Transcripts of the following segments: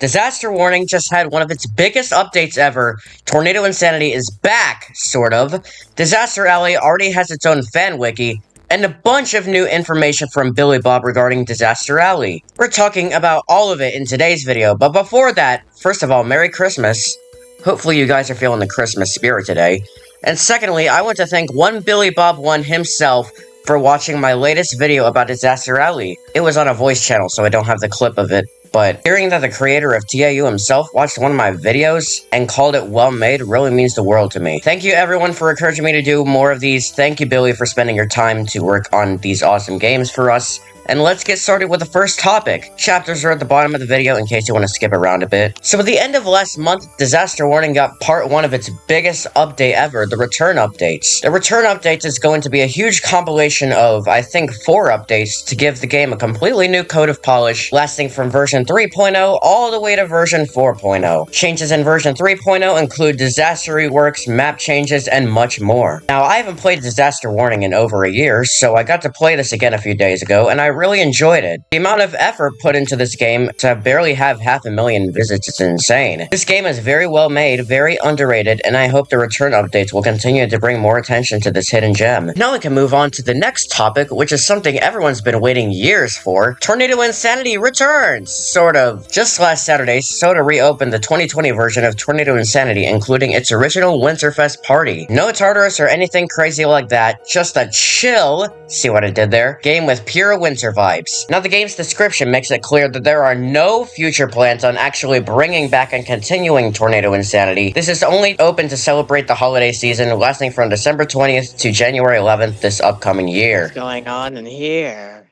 Disaster Warning just had one of its biggest updates ever. Tornado Insanity is back, sort of. Disaster Alley already has its own fan wiki, and a bunch of new information from Billy Bob regarding Disaster Alley. We're talking about all of it in today's video, but before that, first of all, Merry Christmas. Hopefully you guys are feeling the Christmas spirit today. And secondly, I want to thank one Billy Bob 1 himself for watching my latest video about Disaster Alley. It was on a voice channel, so I don't have the clip of it. But hearing that the creator of TAU himself watched one of my videos and called it well made really means the world to me. Thank you everyone for encouraging me to do more of these. Thank you Billy for spending your time to work on these awesome games for us. And let's get started with the first topic. Chapters are at the bottom of the video in case you want to skip around a bit. So at the end of last month, Disaster Warning got part 1 of its biggest update ever, the Return Updates. The Return Updates is going to be a huge compilation of, I think, 4 updates to give the game a completely new coat of polish, lasting from version 3.0 all the way to version 4.0. Changes in version 3.0 include disaster reworks, map changes, and much more. Now, I haven't played Disaster Warning in over a year, so I got to play this again a few days ago, and I really enjoyed it. The amount of effort put into this game to barely have 500,000 visits is insane. This game is very well made, very underrated, and I hope the return updates will continue to bring more attention to this hidden gem. Now we can move on to the next topic, which is something everyone's been waiting years for. Tornado Insanity returns! Sort of. Just last Saturday, Soda reopened the 2020 version of Tornado Insanity, including its original Winterfest party. No Tartarus or anything crazy like that, just a chill, see what I did there, game with pure winter vibes. Now the game's description makes it clear that there are no future plans on actually bringing back and continuing Tornado Insanity. This is only open to celebrate the holiday season lasting from December 20th to January 11th this upcoming year. What's going on in here?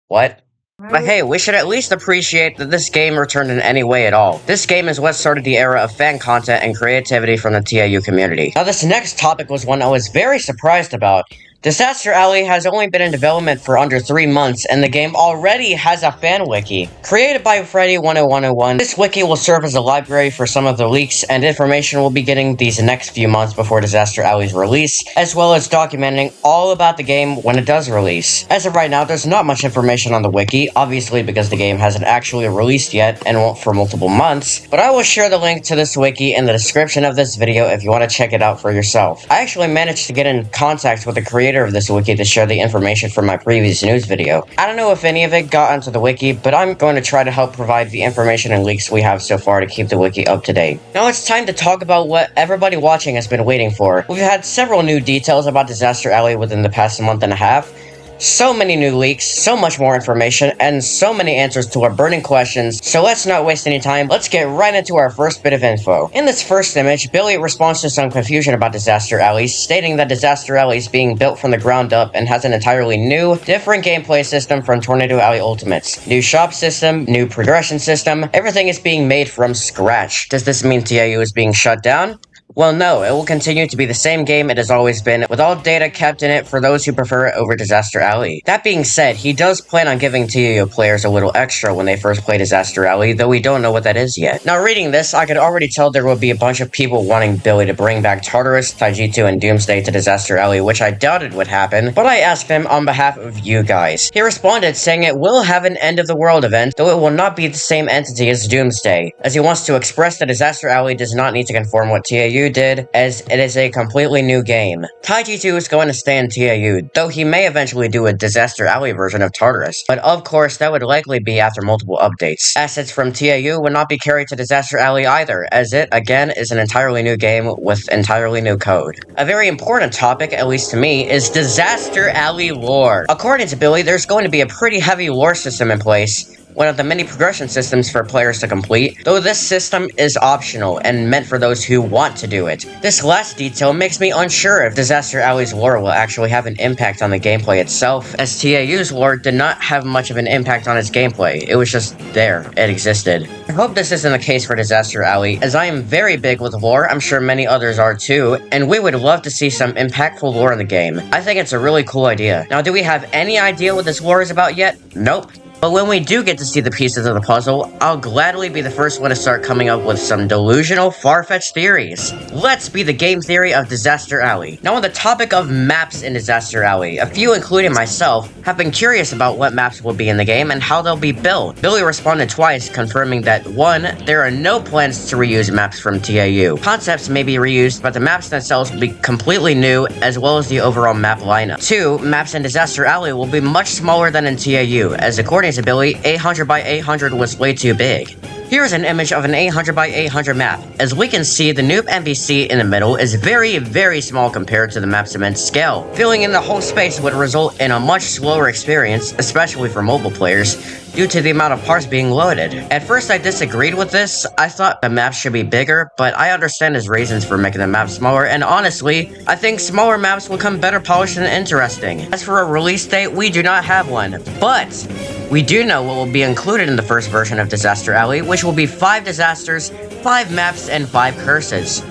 What? But hey, we should at least appreciate that this game returned in any way at all. This game is what started the era of fan content and creativity from the TAU community. Now this next topic was one I was very surprised about. Disaster Alley has only been in development for under 3 months, and the game already has a fan wiki. Created by Freddy10101, this wiki will serve as a library for some of the leaks and information we'll be getting these next few months before Disaster Alley's release, as well as documenting all about the game when it does release. As of right now, there's not much information on the wiki, obviously because the game hasn't actually released yet and won't for multiple months, but I will share the link to this wiki in the description of this video if you want to check it out for yourself. I actually managed to get in contact with the creator of this wiki to share the information from my previous news video. I don't know if any of it got onto the wiki, but I'm going to try to help provide the information and leaks we have so far to keep the wiki up to date. Now it's time to talk about what everybody watching has been waiting for. We've had several new details about Disaster Alley within the past month and a half. So many new leaks, so much more information, and so many answers to our burning questions, so let's not waste any time, let's get right into our first bit of info. In this first image, Billy responds to some confusion about Disaster Alley, stating that Disaster Alley is being built from the ground up and has an entirely new, different gameplay system from Tornado Alley Ultimates. New shop system, new progression system, everything is being made from scratch. Does this mean TAU is being shut down? Well, no, it will continue to be the same game it has always been, with all data kept in it for those who prefer it over Disaster Alley. That being said, he does plan on giving TAU players a little extra when they first play Disaster Alley, though we don't know what that is yet. Now, reading this, I could already tell there would be a bunch of people wanting Billy to bring back Tartarus, Taijitu, and Doomsday to Disaster Alley, which I doubted would happen, but I asked him on behalf of you guys. He responded saying it will have an End of the World event, though it will not be the same entity as Doomsday, as he wants to express that Disaster Alley does not need to conform what TAU did, as it is a completely new game. Taijitu is going to stay in TAU, though he may eventually do a Disaster Alley version of Tartarus, but of course that would likely be after multiple updates. Assets from TAU would not be carried to Disaster Alley either, as it, again, is an entirely new game with entirely new code. A very important topic, at least to me, is Disaster Alley lore. According to Billy, there's going to be a pretty heavy lore system in place, one of the many progression systems for players to complete, though this system is optional and meant for those who want to do it. This last detail makes me unsure if Disaster Alley's lore will actually have an impact on the gameplay itself, as TAU's lore did not have much of an impact on its gameplay. It was just there. It existed. I hope this isn't the case for Disaster Alley, as I am very big with lore, I'm sure many others are too, and we would love to see some impactful lore in the game. I think it's a really cool idea. Now, do we have any idea what this lore is about yet? Nope. But when we do get to see the pieces of the puzzle, I'll gladly be the first one to start coming up with some delusional, far-fetched theories. Let's be the game theory of Disaster Alley. Now on the topic of maps in Disaster Alley, a few including myself have been curious about what maps will be in the game and how they'll be built. Billy responded twice, confirming that 1. There are no plans to reuse maps from TAU. Concepts may be reused, but the maps themselves will be completely new, as well as the overall map lineup. 2. Maps in Disaster Alley will be much smaller than in TAU, as according to Billy, 800 by 800 was way too big. Here's an image of an 800 by 800 map. As we can see, the noob NPC in the middle is very small compared to the map's immense scale. Filling in the whole space would result in a much slower experience, especially for mobile players, due to the amount of parts being loaded. At first I disagreed with this. I thought the map should be bigger, but I understand his reasons for making the map smaller, and honestly, I think smaller maps will come better polished and interesting. As for a release date, we do not have one, but we do know what will be included in the first version of Disaster Alley, which will be 5 disasters, 5 maps, and 5 curses,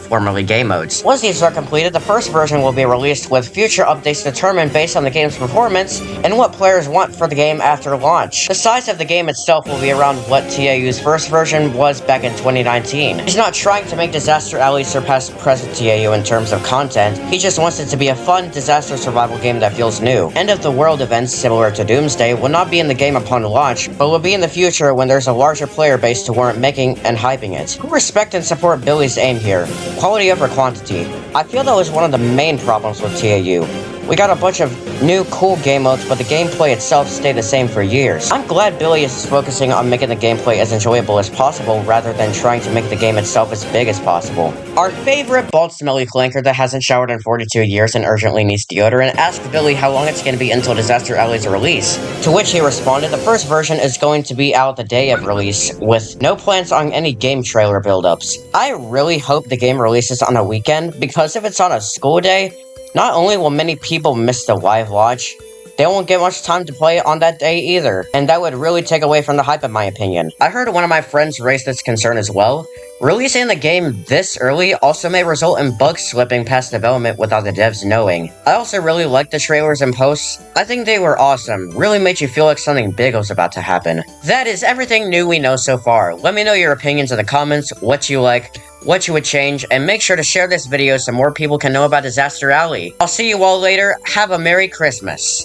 formerly game modes. Once these are completed, the first version will be released with future updates determined based on the game's performance and what players want for the game after launch. The size of the game itself will be around what TAU's first version was back in 2019. He's not trying to make Disaster Alley surpass present TAU in terms of content, he just wants it to be a fun disaster survival game that feels new. End of the world events similar to Doomsday will not be in the game upon launch, but will be in the future when there's a larger player base to warrant making and hyping it. We respect and support Billy's aim here. Quality over quantity. I feel that was one of the main problems with TAU. We got a bunch of new cool game modes, but the gameplay itself stayed the same for years. I'm glad Billy is focusing on making the gameplay as enjoyable as possible rather than trying to make the game itself as big as possible. Our favorite bald smelly flanker that hasn't showered in 42 years and urgently needs deodorant asked Billy how long it's going to be until Disaster Alley's release, to which he responded the first version is going to be out the day of release, with no plans on any game trailer build-ups. I really hope the game releases on a weekend, because if it's on a school day, not only will many people miss the live launch, they won't get much time to play it on that day either, and that would really take away from the hype in my opinion. I heard one of my friends raise this concern as well. Releasing the game this early also may result in bugs slipping past development without the devs knowing. I also really liked the trailers and posts. I think they were awesome, really made you feel like something big was about to happen. That is everything new we know so far. Let me know your opinions in the comments, what you like, what you would change, and make sure to share this video so more people can know about Disaster Alley. I'll see you all later. Have a Merry Christmas.